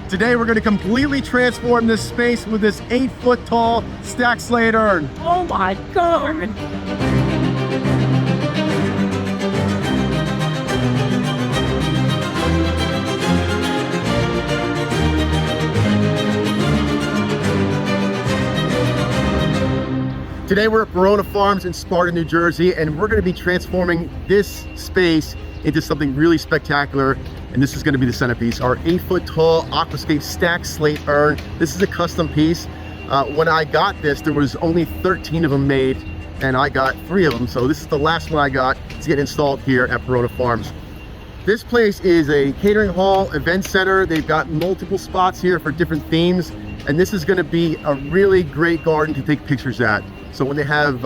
Today we're going to completely transform this space with this 8-foot tall stacked slate urn. Oh my God! Today we're at Verona Farms in Sparta, New Jersey, and we're going to be transforming this space into something really spectacular. And this is going to be the centerpiece, our 8-foot tall aquascape stacked slate urn. This is a custom piece. When I got this, there was only 13 of them made, and I got 3 of them. So this is the last one I got to get installed here at Verona Farms. This place is a catering hall, event center. They've got multiple spots here for different themes, and this is going to be a really great garden to take pictures at. So when they have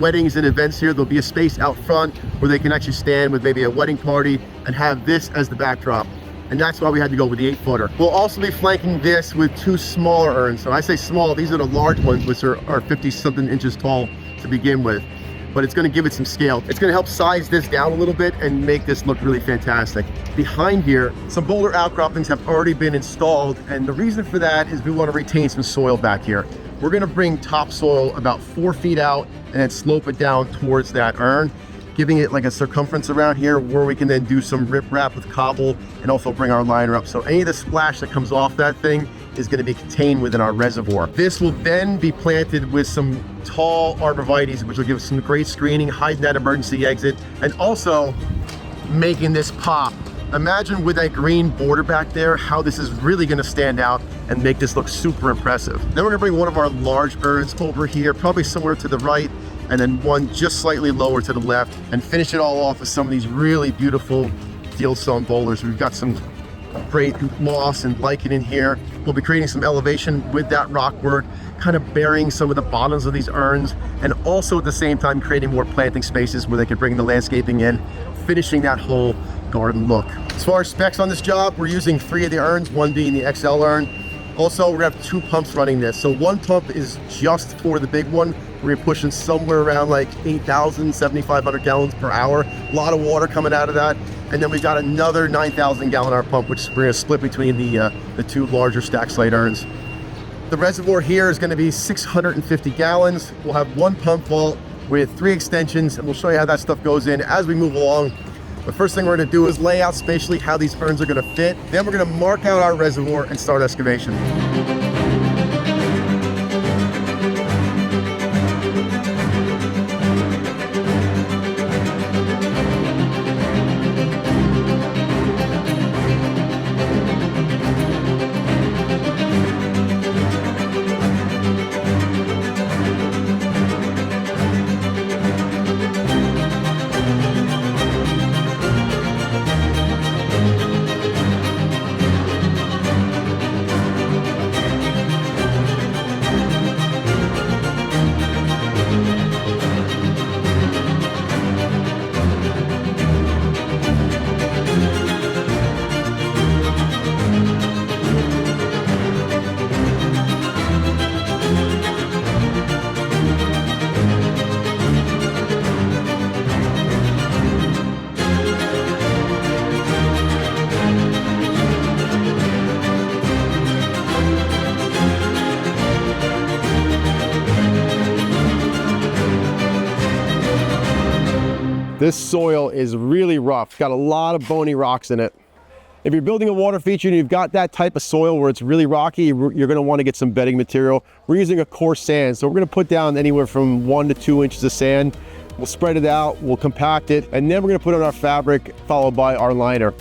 weddings and events here, there'll be a space out front where they can actually stand with maybe a wedding party and have this as the backdrop. And that's why we had to go with the 8-footer. We'll also be flanking this with 2 smaller urns. So I say small, these are the large ones, which are 50-something inches tall to begin with. But it's going to give it some scale. It's going to help size this down a little bit and make this look really fantastic. Behind here, some boulder outcroppings have already been installed. And the reason for that is we want to retain some soil back here. We're going to bring topsoil about 4 feet out and then slope it down towards that urn, giving it like a circumference around here where we can then do some riprap with cobble and also bring our liner up. So any of the splash that comes off that thing is going to be contained within our reservoir. This will then be planted with some tall arborvitaes, which will give us some great screening, hiding that emergency exit, and also making this pop. Imagine with that green border back there, how this is really going to stand out and make this look super impressive. Then we're going to bring one of our large urns over here, probably somewhere to the right, and then one just slightly lower to the left, and finish it all off with some of these really beautiful fieldstone boulders. We've got some great moss and lichen in here. We'll be creating some elevation with that rock work, kind of burying some of the bottoms of these urns, and also at the same time creating more planting spaces where they can bring the landscaping in, finishing that whole garden look. As far as specs on this job, we're using 3 of the urns, one being the XL urn. Also, we're gonna have 2 pumps running this. So one pump is just for the big one. We're pushing somewhere around like 8,000, 7,500 gallons per hour. A lot of water coming out of that. And then we've got another 9,000 gallon hour pump, which we're gonna split between the 2 larger stacked slate urns. The reservoir here is gonna be 650 gallons. We'll have 1 pump vault with 3 extensions, and we'll show you how that stuff goes in as we move along. The first thing we're going to do is lay out spatially how these urns are going to fit. Then we're going to mark out our reservoir and start excavation. This soil is really rough. It's got a lot of bony rocks in it. If you're building a water feature and you've got that type of soil where it's really rocky, you're going to want to get some bedding material. We're using a coarse sand, so we're going to put down anywhere from 1 to 2 inches of sand. We'll spread it out, we'll compact it, and then we're going to put on our fabric, followed by our liner.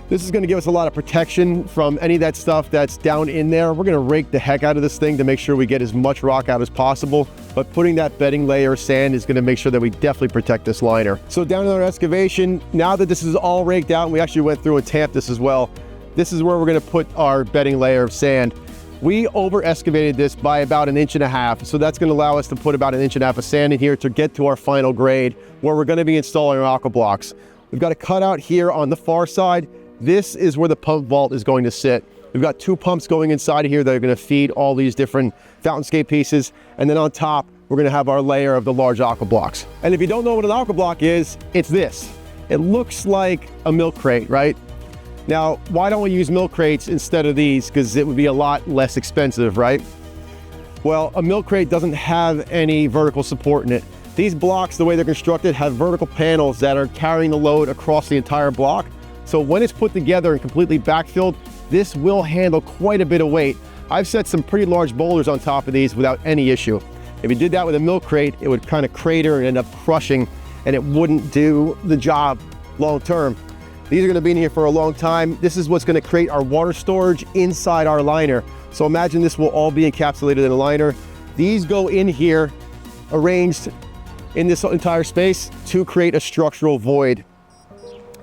This is going to give us a lot of protection from any of that stuff that's down in there. We're going to rake the heck out of this thing to make sure we get as much rock out as possible. But putting that bedding layer of sand is going to make sure that we definitely protect this liner. So down in our excavation, now that this is all raked out, and we actually went through and tamped this as well, this is where we're going to put our bedding layer of sand. We over excavated this by about 1.5 inches. So that's going to allow us to put about 1.5 inches of sand in here to get to our final grade where we're going to be installing our aqua blocks. We've got a cutout here on the far side. This is where the pump vault is going to sit. We've got 2 pumps going inside of here that are going to feed all these different fountainscape pieces. And then on top, we're going to have our layer of the large aqua blocks. And if you don't know what an aqua block is, it's this. It looks like a milk crate, right? Now, why don't we use milk crates instead of these? Because it would be a lot less expensive, right? Well, a milk crate doesn't have any vertical support in it. These blocks, the way they're constructed, have vertical panels that are carrying the load across the entire block. So when it's put together and completely backfilled, this will handle quite a bit of weight. I've set some pretty large boulders on top of these without any issue. If you did that with a milk crate, it would kind of crater and end up crushing, and it wouldn't do the job long term. These are going to be in here for a long time. This is what's going to create our water storage inside our liner. So imagine this will all be encapsulated in a liner. These go in here, arranged in this entire space to create a structural void.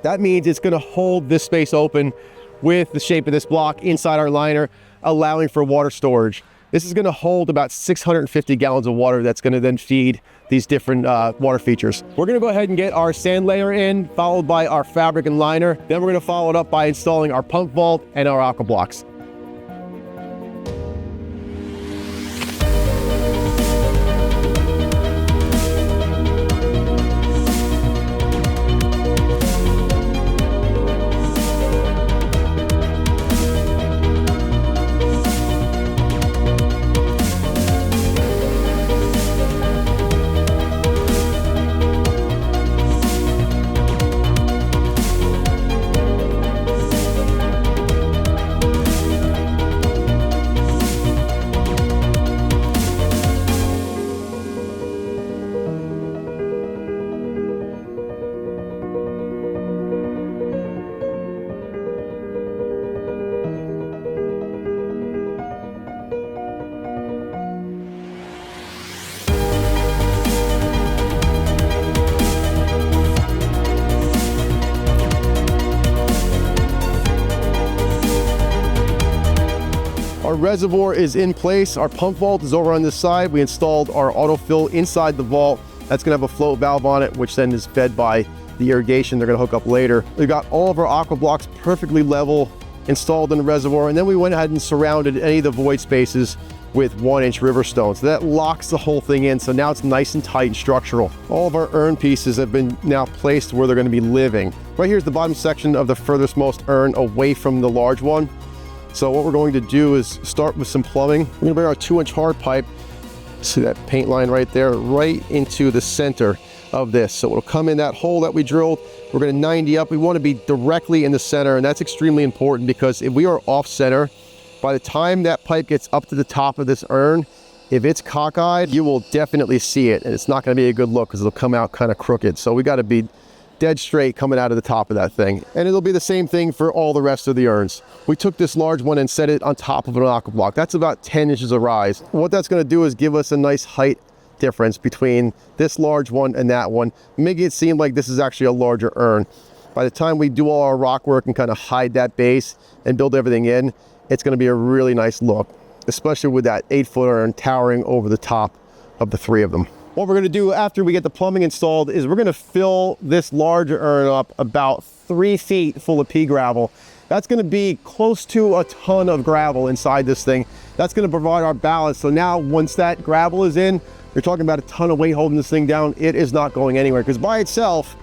That means it's going to hold this space open with the shape of this block inside our liner, allowing for water storage. This is going to hold about 650 gallons of water that's going to then feed these different water features. We're going to go ahead and get our sand layer in, followed by our fabric and liner. Then we're going to follow it up by installing our pump vault and our aqua blocks. Our reservoir is in place. Our pump vault is over on this side. We installed our autofill inside the vault. That's gonna have a float valve on it, which then is fed by the irrigation they're gonna hook up later. We got all of our aqua blocks perfectly level installed in the reservoir, and then we went ahead and surrounded any of the void spaces with 1-inch river stone. So that locks the whole thing in. So now it's nice and tight and structural. All of our urn pieces have been now placed where they're gonna be living. Right here's the bottom section of the furthest most urn away from the large one. So what we're going to do is start with some plumbing. We're gonna bring our 2-inch hard pipe, see that paint line right there, right into the center of this. So it'll come in that hole that we drilled. We're gonna 90 up. We wanna be directly in the center, and that's extremely important because if we are off center, by the time that pipe gets up to the top of this urn, if it's cockeyed, you will definitely see it, and it's not gonna be a good look because it'll come out kind of crooked. So we gotta be dead straight coming out of the top of that thing. And it'll be the same thing for all the rest of the urns. We took this large one and set it on top of an aqua block. That's about 10 inches of rise. What that's gonna do is give us a nice height difference between this large one and that one, making it seem like this is actually a larger urn. By the time we do all our rock work and kind of hide that base and build everything in, it's gonna be a really nice look, especially with that 8-foot urn towering over the top of the 3 of them. What we're gonna do after we get the plumbing installed is we're gonna fill this larger urn up about 3 feet full of pea gravel. That's gonna be close to a ton of gravel inside this thing. That's gonna provide our balance. So now once that gravel is in, you're talking about a ton of weight holding this thing down. It is not going anywhere because by itself,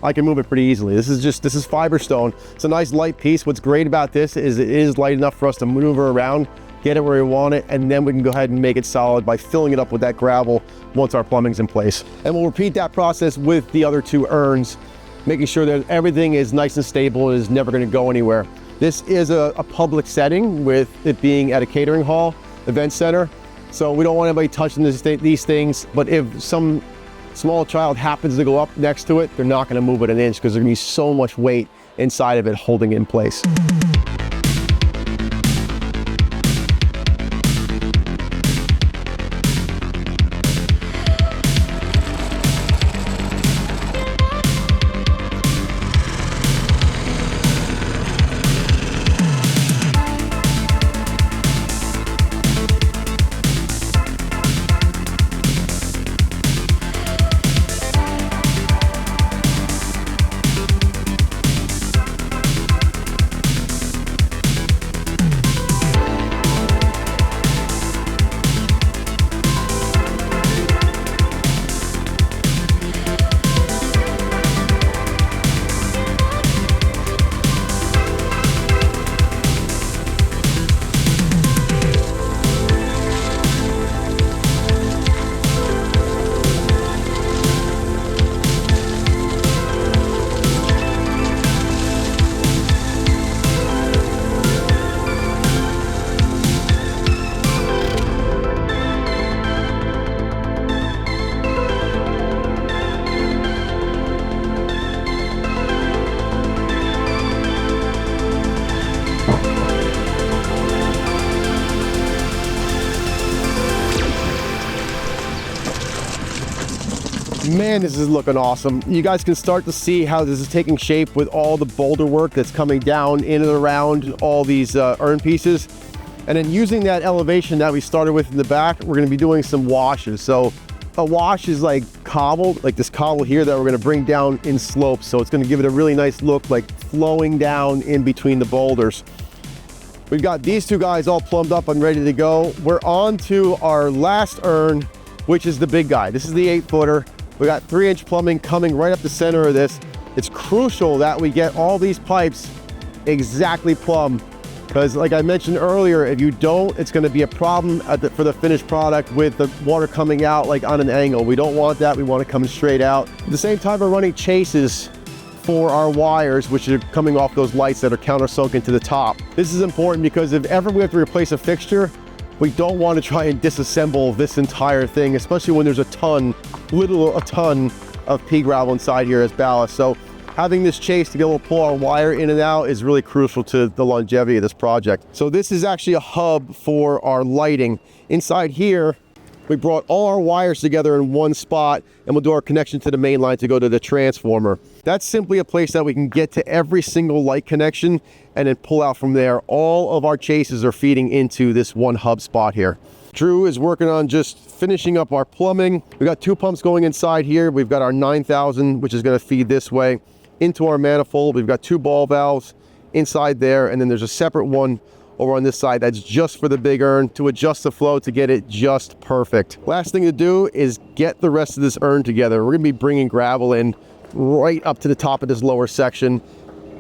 I can move it pretty easily. This is fiber stone. It's a nice light piece. What's great about this is it is light enough for us to maneuver around, get it where we want it, and then we can go ahead and make it solid by filling it up with that gravel once our plumbing's in place. And we'll repeat that process with the other 2 urns, making sure that everything is nice and stable and is never gonna go anywhere. This is a public setting with it being at a catering hall, event center. So we don't want anybody touching these things, but if some small child happens to go up next to it, they're not gonna move it an inch because there's gonna be so much weight inside of it holding it in place. Man, this is looking awesome. You guys can start to see how this is taking shape with all the boulder work that's coming down in and around all these urn pieces. And then using that elevation that we started with in the back, we're gonna be doing some washes. So a wash is like cobbled, like this cobble here that we're gonna bring down in slopes. So it's gonna give it a really nice look, like flowing down in between the boulders. We've got these two guys all plumbed up and ready to go. We're on to our last urn, which is the big guy. This is the 8-footer. We got 3-inch plumbing coming right up the center of this. It's crucial that we get all these pipes exactly plumb, because like I mentioned earlier, if you don't, it's gonna be a problem for the finished product with the water coming out like on an angle. We don't want that, we want it coming straight out. At the same time, we're running chases for our wires, which are coming off those lights that are countersunk into the top. This is important because if ever we have to replace a fixture, we don't want to try and disassemble this entire thing, especially when there's a ton of pea gravel inside here as ballast. So having this chase to be able to pull our wire in and out is really crucial to the longevity of this project. So this is actually a hub for our lighting. Inside here, we brought all our wires together in one spot, and we'll do our connection to the main line to go to the transformer. That's simply a place that we can get to every single light connection and then pull out from there. All of our chases are feeding into this one hub spot here. Drew is working on just finishing up our plumbing. We got 2 pumps going inside here. We've got our 9,000, which is going to feed this way into our manifold. We've got 2 ball valves inside there, and then there's a separate one over on this side that's just for the big urn to adjust the flow to get it just perfect. Last thing to do is get the rest of this urn together. We're gonna be bringing gravel in right up to the top of this lower section,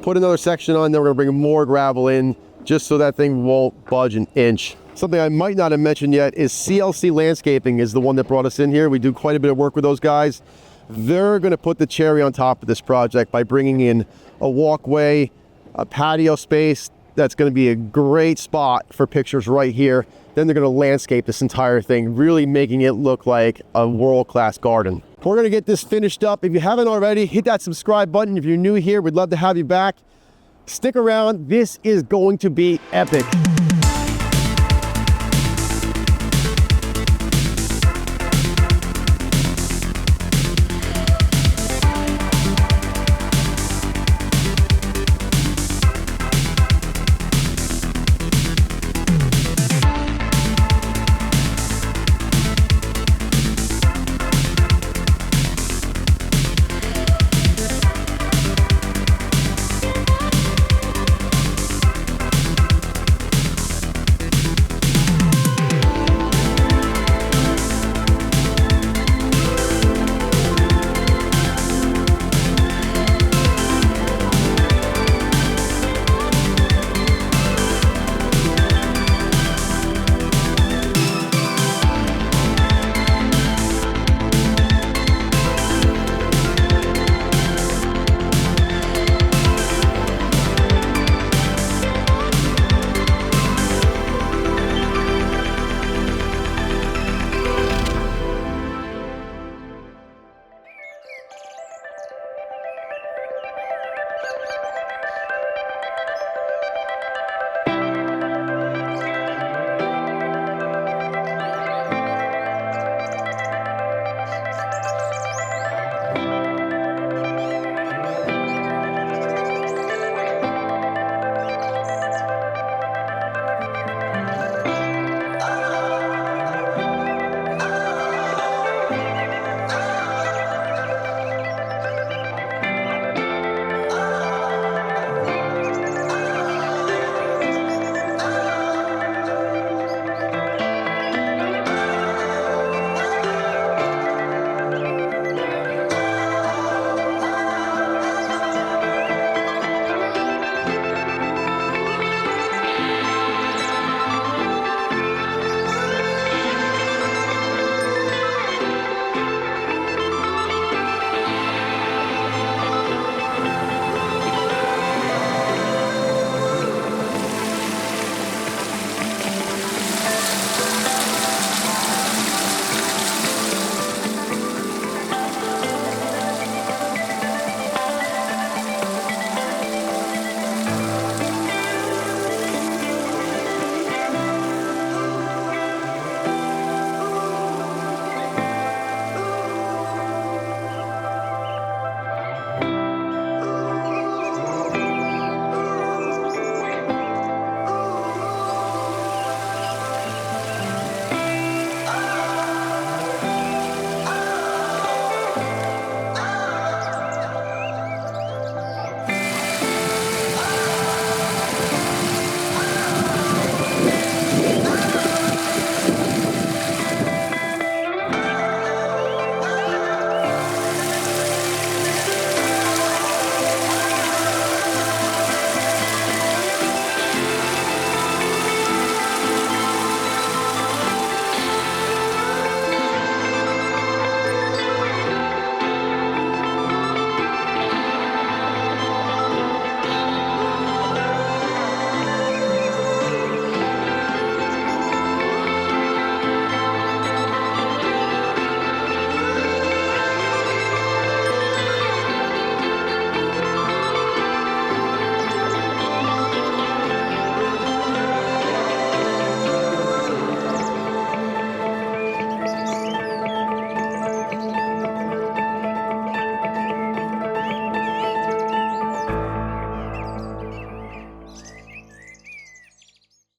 put another section on, then we're gonna bring more gravel in just so that thing won't budge an inch. Something I might not have mentioned yet is CLC Landscaping is the one that brought us in here. We do quite a bit of work with those guys. They're gonna put the cherry on top of this project by bringing in a walkway, a patio space, that's going to be a great spot for pictures right here. Then they're going to landscape this entire thing, really making it look like a world-class garden. We're going to get this finished up. If you haven't already, hit that subscribe button. If you're new here, we'd love to have you back. Stick around. This is going to be epic.